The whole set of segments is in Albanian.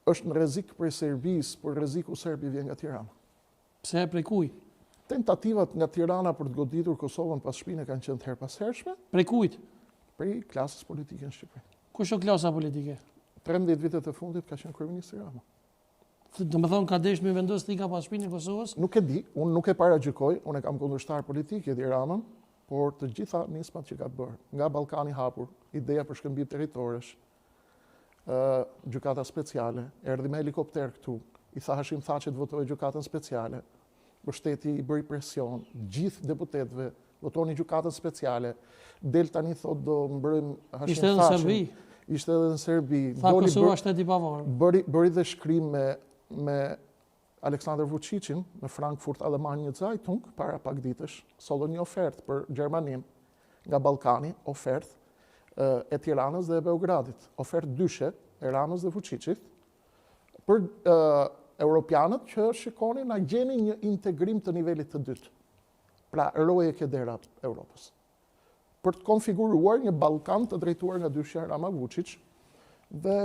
është në rrezik prej Serbisë, por rreziku serbi vjen nga Tirana. Pse prej kuj? Tentativat nga Tirana për të goditur Kosovën pas shpinë kanë qenë të herpashershme. Prej kujt? Prej klasës politike në Shqipëri. Kush është klasa politike? 13 vitet e fundit ka qenë kryeministri Rama. Do më thonë ka desh me vendos tika pas shpinë e Kosovës? Nuk e di, unë nuk e paragjykoj, unë e kam kundërshtar politik Edi Ramën, por të gjitha nismat që ka bërë, nga Ballkani hapur, ideja për shkëmbim territoresh, gjykata speciale, erdhi me helikopter këtu, i tha Hashim Thaçit votojë gjykatën speciale, mbështeti i bëri presion, gjithë deputetëve votoni gjykatën speciale, del tani thot do mbrojmë Hashim Thaçin. Ishte edhe në Serbi. Ishte edhe në Serbi. Tha Kosova shteti i pavarur. Bëri dhe shkrim me Aleksandar Vučićin në Frankfurt Allgemeine Zeitung para pak ditësh, solli një ofertë për Gjermanin nga Ballkani, ofertë e Tiranës dhe e Beogradit, ofertë dyshe e Ramës dhe Vučićit për europianët që shikonin na gjeni një integrim të nivelit të dytë. Pra roje kedera Europës. Për të konfiguruar një Ballkan të drejtuar nga dyshja Rama Vučić dhe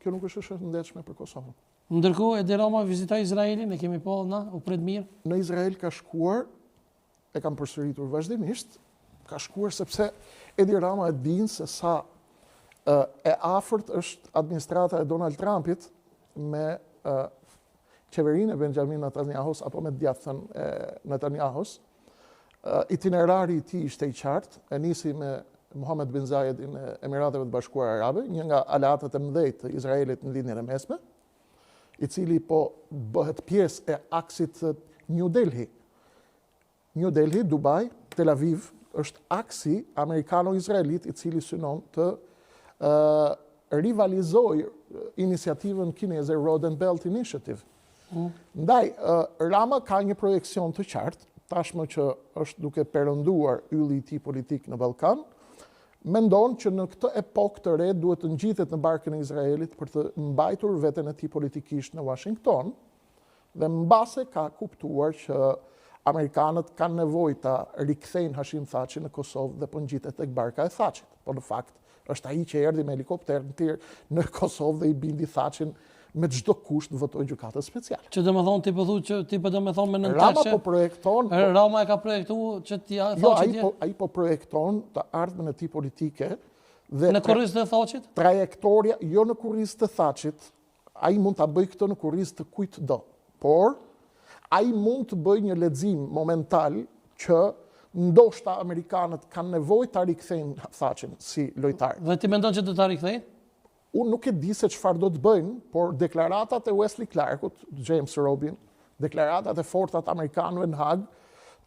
kjo nuk është shëndetshme për Kosovën. Ndërkohë Edi Rama vizitoi Izraelin, e kemi pa na, u pret mirë. Në Izrael ka shkuar, e kam përsëritur vazhdimisht, ka shkuar sepse Edi Rama e din se sa e afërt është administrata e Donald Trumpit me qeverinë e Benjamin Netanyahus apo me djathtën e Netanyahus. Itinerari i tij ishte i qartë, e nisi me Mohammed bin Zayedin e Emirateve të Bashkuara Arabe, një nga aleatët e mëdhenj të Izraelit në linjën e mesme, i cili po bëhet pjesë e aksit New Delhi. New Delhi, Dubai, Tel Aviv është aksi amerikano-izraelit i cili synon të rivalizojë iniciativën kineze Road and Belt Initiative. Ndaj, Rama ka një projekcion të qartë, tashmë që është duke perënduar ylli i tij politik në Ballkan, mendon që në këtë epokë të re duhet të ngjitet në barkën e Izraelit për të mbajtur veten e tij politikisht në Washington, dhe mbase ka kuptuar që amerikanët kanë nevojë ta rikthejnë Hashim Thaçin në Kosovë dhe po ngjitet tek barka e Thaçit. Po në fakt është ai që erdhi me helikopter në Kosovë dhe i bindi Thaçin me çdo kusht në votoj gjykatës speciale. Që domethënë ti po domethënë me nëntash. Rama po projekton. Rama e ka projektuar që ti ai po projekton të ardhmen e tij politike dhe në kurrizë të Thaçit? Trajektoria jo në kurrizë të Thaçit. Ai mund ta bëjë këtë në kurrizë të kujt do. Por ai mund të bëjë një lexim momental që ndoshta amerikanët kanë nevojë ta rikthejnë Thaçin si lojtar. Dhe ti mendon që do ta rikthejnë? Unë nuk e di se çfarë do të bëjnë, por deklaratat e Wesley Clarkut, James Robin, deklaratat e fortat amerikanëve në Hag,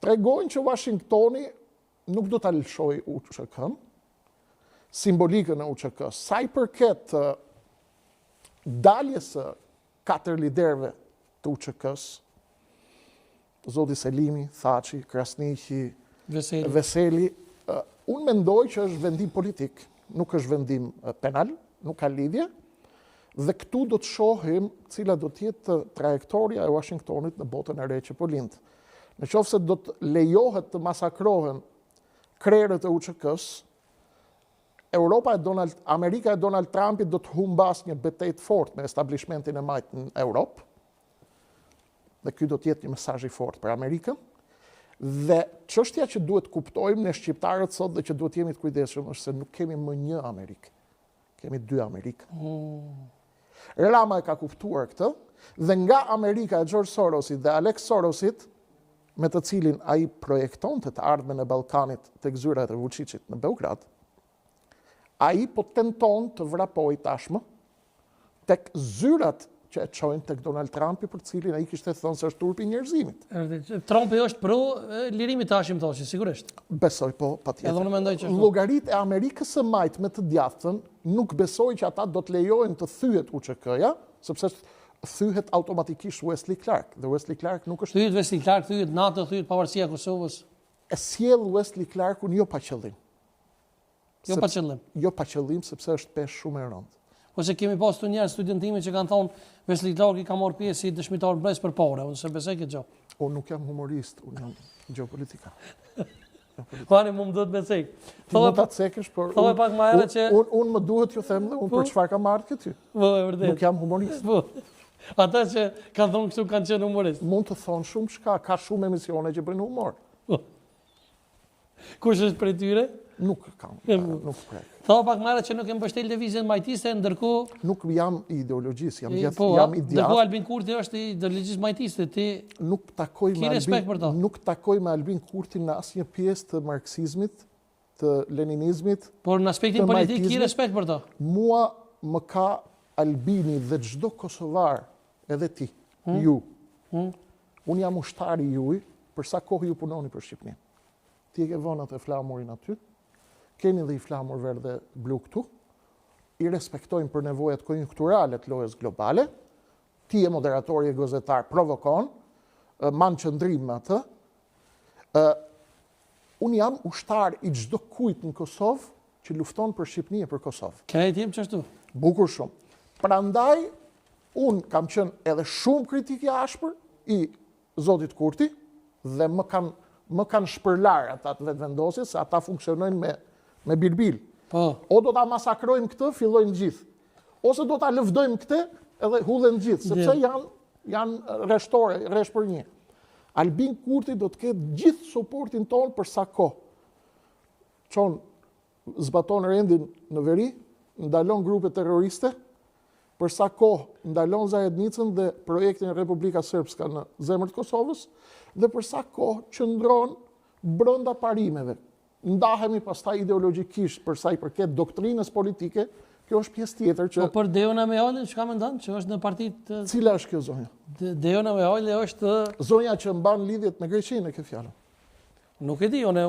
tregojnë që Washingtoni nuk do ta lëshojë UÇK-n, simbolikën e UÇK-s. Sa i përket daljes së 4 liderëve të UÇK-s, zoti Selimi, Thaçi, Krasniqi, Veseli, unë mendoj që është vendim politik, nuk është vendim penal, nuk ka lidhje, dhe këtu do të shohim cila do të jetë trajektoria e Washingtonit në botën e re që po lind. Në qoftë se do të lejohet të masakrohen krerët e UÇK-s, Amerika e Donald Trumpit do të humbas një betejë të fortë me establishmentin e majt në Europë, dhe ky do të jetë një mesazh i fortë për Amerikën. Dhe çështja që duhet kuptojmë ne shqiptarët sot dhe që duhet jemi të kujdesshëm është se nuk kemi më një Amerikë. Kemi 2 Amerikë. Rama e ka kuptuar këtë, dhe nga Amerika e George Sorosit dhe Alex Sorosit, me të cilin ai projekton të ardhmen e Ballkanit tek zyrat e Vučićit në Beograd, ai po tenton të vrapojë tashmë tek zyrat që e çojnë tek Donald Trumpi, për cilin ai kishte thënë se është turpi i njerëzimit. Trumpi është pro lirimit të Hashim Thaçit, sigurisht. Besoj po, patjetër. Edhe unë mendoj që llogaritë e Amerikës së Majt me të djathtën nuk besoj që ata do të lejojnë të thyhet UÇK-ja, sepse thyhet automatikisht Wesley Clark, dhe Wesley Clark nuk është. Thyhet Wesley Clark, thyhet NATO, thyhet pavarësia e Kosovës. E sjell Wesley Clarkun jo pa qëllim. Jo pa qëllim. Jo pa qëllim, sepse është peshë shumë e rëndë. Ose kemi pas të njerëz studentime që kanë thonë Wesley Clark i ka marrë pjesë si dëshmitar brez për parë, unë se besoj këtë gjë. Unë nuk jam humorist, unë jam geopolitikan. Pani mu më duhet me cek. Ti mund ta cekësh, por Thove pak më herët që unë më duhet ju them dhe unë për çfarë kam ardhur këty. po e vërtet. Nuk jam humorist. Po. Ata që kanë thonë kështu kanë qenë humorist. Mund të thonë shumë shka, ka shumë emisione që bëjnë humor. Kush është prej tyre? Nuk kam, nuk prek. Thova pak më herët që nuk e mbështet lëvizjen majtiste, ndërkohë Nuk jam ideologjist, jam ndërkohë ideal. Albin Kurti është i ideologjisë majtiste, ti Nuk takoj Ki respekt për to? Nuk takoj me Albin Kurtin në asnjë pjesë të marksizmit, të leninizmit. por në aspektin Të politik ki majtizmit. respekt për to. Mua më ka Albini dhe çdo kosovar, edhe ti, ju. Unë jam ushtari juj, për sa kohë ju punoni për Shqipërinë. Ti e ke vënë atë flamurin aty, keni dhe i flamur verdh dhe blu këtu, i respektojmë për nevojat konjunkturale të lojës globale, ti e moderatori e gazetar provokon, man qëndrim me atë, unë jam ushtar i çdo kujt në Kosovë që lufton për Shqipëni e për Kosovë. Krejt jem çashtu. Bukur shumë. Prandaj, unë kam qenë edhe shumë kritik i ashpër i Zotit Kurti dhe më kanë shpërlar ata të vetëvendosjes, se ata funksionojnë me bilbil. Po. O do ta masakrojmë këtë, fillojnë gjithë. Ose do ta lëvdojmë këtë, edhe hudhen gjithë, sepse janë rreshtore, rresh për një. Albin Kurti do të ketë gjithë suportin tonë për sa kohë. Çon zbaton rendin në veri, ndalon grupe terroriste, për sa kohë ndalon Zajednicën dhe projektin Republika Srpska në zemër të Kosovës, dhe për sa kohë qëndron brenda parimeve. Ndahemi pastaj ideologjikisht për sa i përket doktrinës politike, kjo është pjesë tjetër që... Po për Dejona Mehajlin, çka mendon? Që është në partitë... Cila është kjo zonja? Dejona Mehajli është... Zonja që mban lidhjet me Greqinë e kjo fjalën. Nuk e di, unë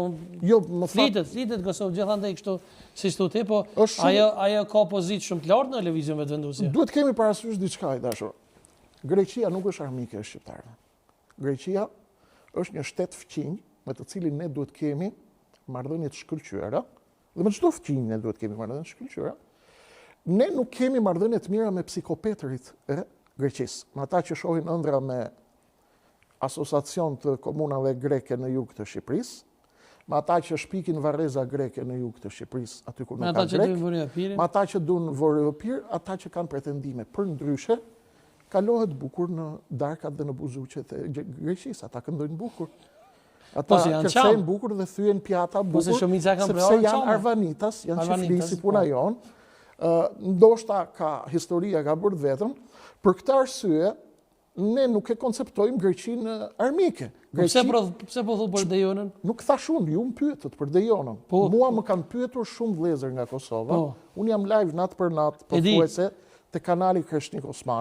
Jo, më fat... Flitet Kosovë gjithandaj kështu si thua ti, po Është shumë- ajo ka pozitë shumë të lartë në lëvizjen vetëvendosje. Duhet kemi parasysh diçka, i dashur. Greqia nuk është armike e shqiptarëve. Greqia është një shtet fqinj me të cilin ne duhet kemi marrëdhënie të shkëlqyera, dhe me çdo fqinj ne duhet kemi marrëdhënie të shkëlqyera. Ne nuk kemi marrëdhënie të mira me psikopetërit e Greqisë, me ata që shohin ëndra me asociacion të komunave greke në jug të Shqipërisë, me ata që shpikin varreza greke në jug të Shqipërisë, aty ku nuk ka Ata që grek, duin vërejapire. me ata që duan vorëpir, ata që kanë pretendime për ndryshe, kalohet bukur në darkat dhe në buzuqet e Greqisë, ata këndojnë bukur. Ata Po se janë kërcejnë qam. bukur dhe thyen pjata Po se bukur, shumica kanë sepse prerë janë qame. arvanitas, janë Arvanitas, qiflisi puna po. jonë. Ndoshta historia ka bërë vetëm, për këtë arsye, ne nuk e konceptojmë Greqinë armike. Pse po thu për Dejonën? Nuk thash unë, ju më pyetët për Dejonën. Po. Mua më kanë pyetur shumë vëllezër nga Kosova. Po. Unë jam live natë për natë, E di. pothuajse te kanali Kreshnik Osmani.